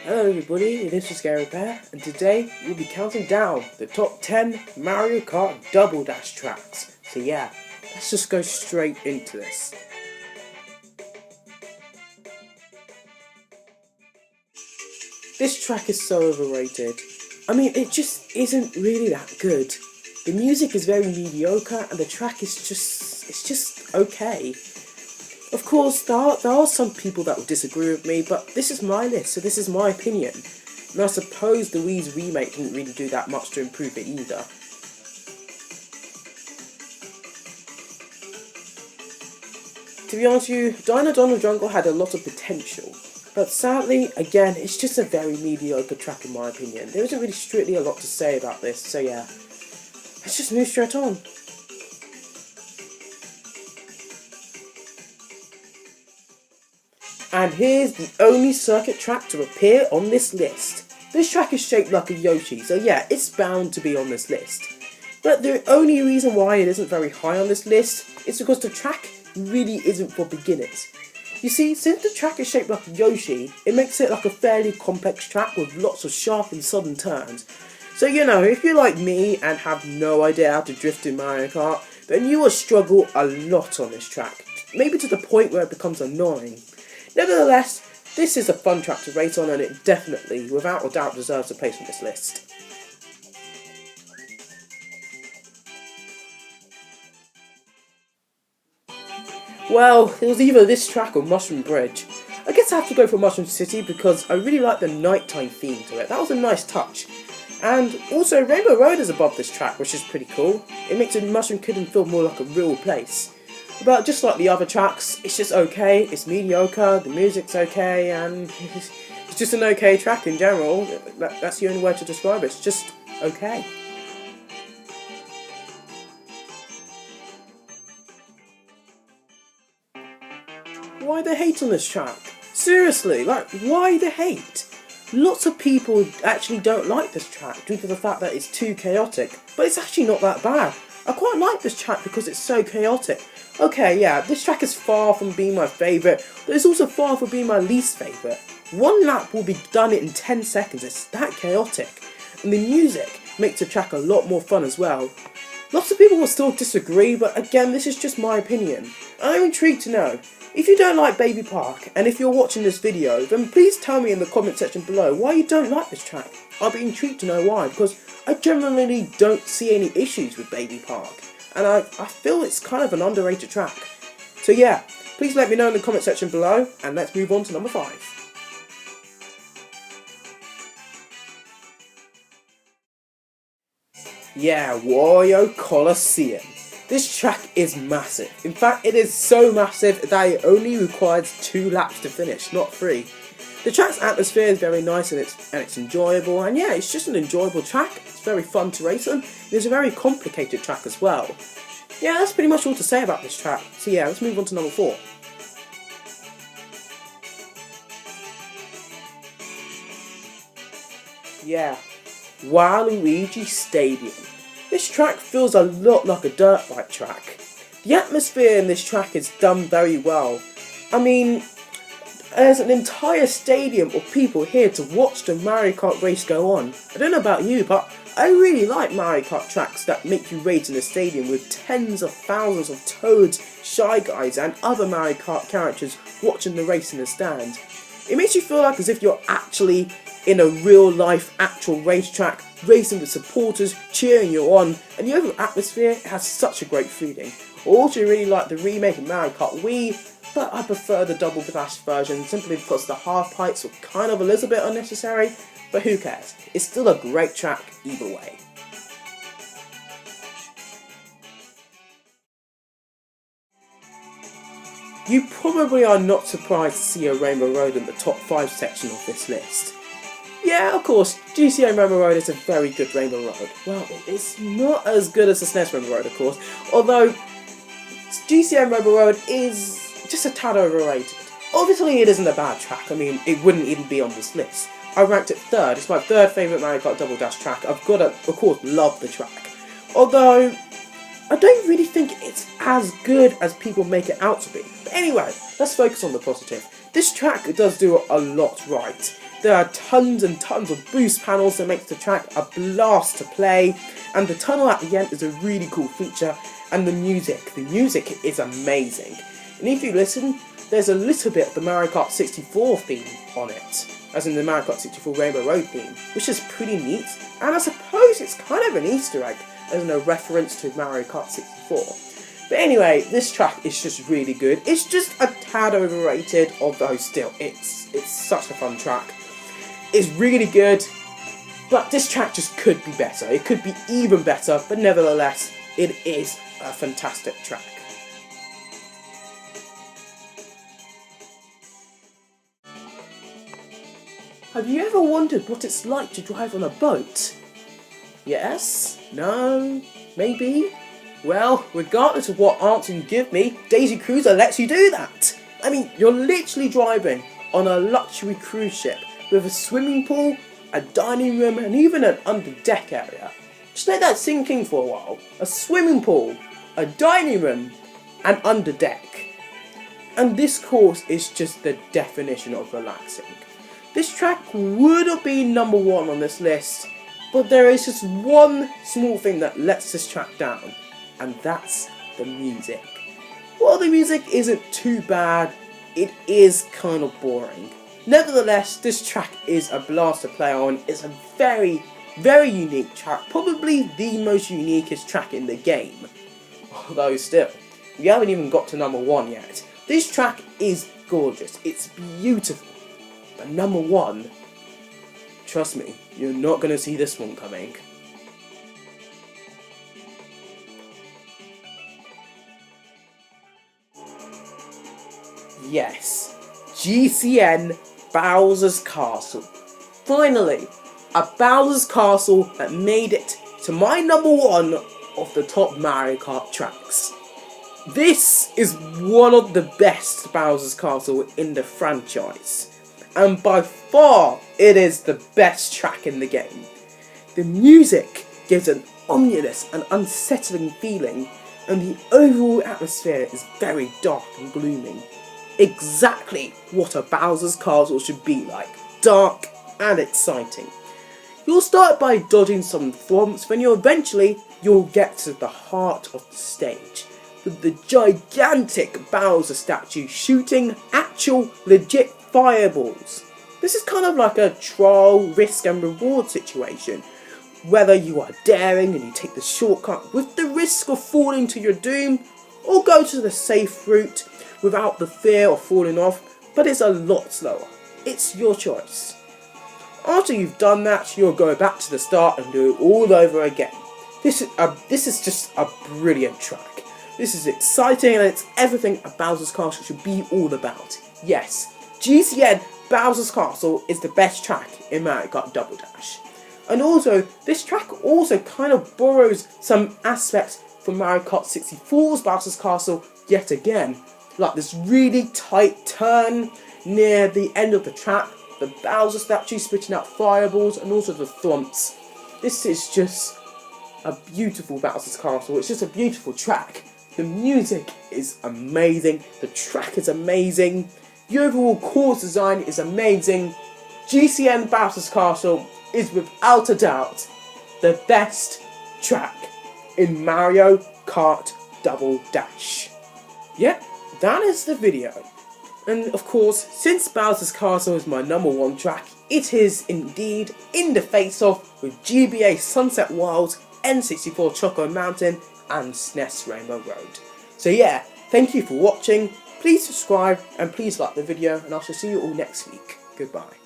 Hello everybody, this is Gary Bear, and today we'll be counting down the top 10 Mario Kart Double Dash tracks. So yeah, let's just go straight into this. This track is so overrated. I mean, it just isn't really that good. The music is very mediocre and the track is just okay. Of course, there are some people that will disagree with me, but this is my list, so this is my opinion. And I suppose the Wii's remake didn't really do that much to improve it either. To be honest with you, Dino Donald Jungle had a lot of potential, but sadly, again, it's just a very mediocre track in my opinion. There isn't really strictly a lot to say about this, so yeah. Let's just move straight on. And here's the only circuit track to appear on this list. This track is shaped like a Yoshi, so yeah, it's bound to be on this list. But the only reason why it isn't very high on this list is because the track really isn't for beginners. You see, since the track is shaped like a Yoshi, it makes it like a fairly complex track with lots of sharp and sudden turns. So you know, if you're like me and have no idea how to drift in Mario Kart, then you will struggle a lot on this track, maybe to the point where it becomes annoying. Nevertheless, this is a fun track to race on and it definitely, without a doubt, deserves a place on this list. Well, it was either this track or Mushroom Bridge. I guess I have to go for Mushroom City because I really like the nighttime theme to it. That was a nice touch. And also Rainbow Road is above this track, which is pretty cool. It makes Mushroom Kingdom feel more like a real place. But just like the other tracks, it's just okay, it's mediocre, the music's okay, and it's just an okay track in general. That's the only way to describe it, it's just okay. Why the hate on this track? Seriously, like, why the hate? Lots of people actually don't like this track due to the fact that it's too chaotic, but it's actually not that bad. I quite like this track because it's so chaotic. Okay, yeah, this track is far from being my favourite, but it's also far from being my least favourite. One lap will be done in 10 seconds, it's that chaotic. And the music makes the track a lot more fun as well. Lots of people will still disagree, but again, this is just my opinion. I'm intrigued to know, if you don't like Baby Park, and if you're watching this video, then please tell me in the comment section below why you don't like this track. I'll be intrigued to know why, because I generally don't see any issues with Baby Park, and I feel it's kind of an underrated track. So yeah, please let me know in the comment section below, and let's move on to number 5. Yeah, Wario Colosseum. This track is massive. In fact, it is so massive that it only requires 2 laps to finish, not 3. The track's atmosphere is very nice and it's enjoyable, and yeah, it's just an enjoyable track. It's very fun to race on. It's a very complicated track as well. Yeah, that's pretty much all to say about this track. So yeah, let's move on to number 4. Yeah, Waluigi Stadium. This track feels a lot like a dirt bike track. The atmosphere in this track is done very well. I mean, there's an entire stadium of people here to watch the Mario Kart race go on. I don't know about you, but I really like Mario Kart tracks that make you race in a stadium with tens of thousands of Toads, Shy Guys and other Mario Kart characters watching the race in the stand. It makes you feel like as if you're actually in a real life actual racetrack, racing with supporters, cheering you on, and the overall atmosphere has such a great feeling. I also really like the remake of Mario Kart Wii, but I prefer the Double Dash version simply because the half pipes were kind of a little bit unnecessary, but who cares, it's still a great track either way. You probably are not surprised to see a Rainbow Road in the top 5 section of this list. Yeah, of course, GCA Rainbow Road is a very good Rainbow Road. Well, it's not as good as the SNES Rainbow Road, of course, although GCA Rainbow Road is just a tad overrated. Obviously, it isn't a bad track. I mean, it wouldn't even be on this list. I ranked it 3rd. It's my 3rd favourite Mario Kart Double Dash track. I've got to, of course, love the track. Although, I don't really think it's as good as people make it out to be. But anyway, let's focus on the positive. This track does do a lot right. There are tons and tons of boost panels that makes the track a blast to play, and the tunnel at the end is a really cool feature, and the music is amazing. And if you listen, there's a little bit of the Mario Kart 64 theme on it, as in the Mario Kart 64 Rainbow Road theme, which is pretty neat, and I suppose it's kind of an Easter egg, as in a reference to Mario Kart 64. But anyway, this track is just really good. It's just a tad overrated, although still, it's such a fun track. It's really good, but this track just could be better. It could be even better, but nevertheless, it is a fantastic track. Have you ever wondered what it's like to drive on a boat? Yes? No? Maybe? Well, regardless of what answer you give me, Daisy Cruiser lets you do that! I mean, you're literally driving on a luxury cruise ship with a swimming pool, a dining room, and even an under-deck area. Just let that sink in for a while. A swimming pool, a dining room, and under-deck. And this course is just the definition of relaxing. This track would have been number 1 on this list, but there is just one small thing that lets this track down, and that's the music. While the music isn't too bad, it is kind of boring. Nevertheless, this track is a blast to play on. It's a very, very unique track, probably the most uniquest track in the game. Although still, we haven't even got to number 1 yet. This track is gorgeous, it's beautiful, but number 1, trust me, you're not going to see this one coming. Yes, GCN Bowser's Castle. Finally, a Bowser's Castle that made it to my number 1 of the top Mario Kart tracks. This is one of the best Bowser's Castle in the franchise, and by far it is the best track in the game. The music gives an ominous and unsettling feeling, and the overall atmosphere is very dark and gloomy. Exactly what a Bowser's Castle should be like, dark and exciting. You'll start by dodging some thwomps, then you'll get to the heart of the stage, with the gigantic Bowser statue shooting actual legit fireballs. This is kind of like a trial, risk and reward situation. Whether you are daring and you take the shortcut with the risk of falling to your doom, or go to the safe route without the fear of falling off, but it's a lot slower. It's your choice. After you've done that, you'll go back to the start and do it all over again. This is just a brilliant track. This is exciting, and it's everything a Bowser's Castle should be all about. Yes, GCN Bowser's Castle is the best track in Mario Kart Double Dash. And also, this track also kind of borrows some aspects from Mario Kart 64's Bowser's Castle yet again. Like this really tight turn near the end of the track, the Bowser statue spitting out fireballs, and also the thwomps. This is just a beautiful Bowser's Castle. It's just a beautiful track. The music is amazing, the track is amazing, the overall course design is amazing. GCN Bowser's Castle is without a doubt the best track in Mario Kart Double Dash. Yep, that is the video. And of course, since Bowser's Castle is my number 1 track, it is indeed in the face-off with GBA Sunset Wilds, N64 Choco Mountain, and SNES Rainbow Road. So yeah, thank you for watching, please subscribe and please like the video, and I shall see you all next week. Goodbye.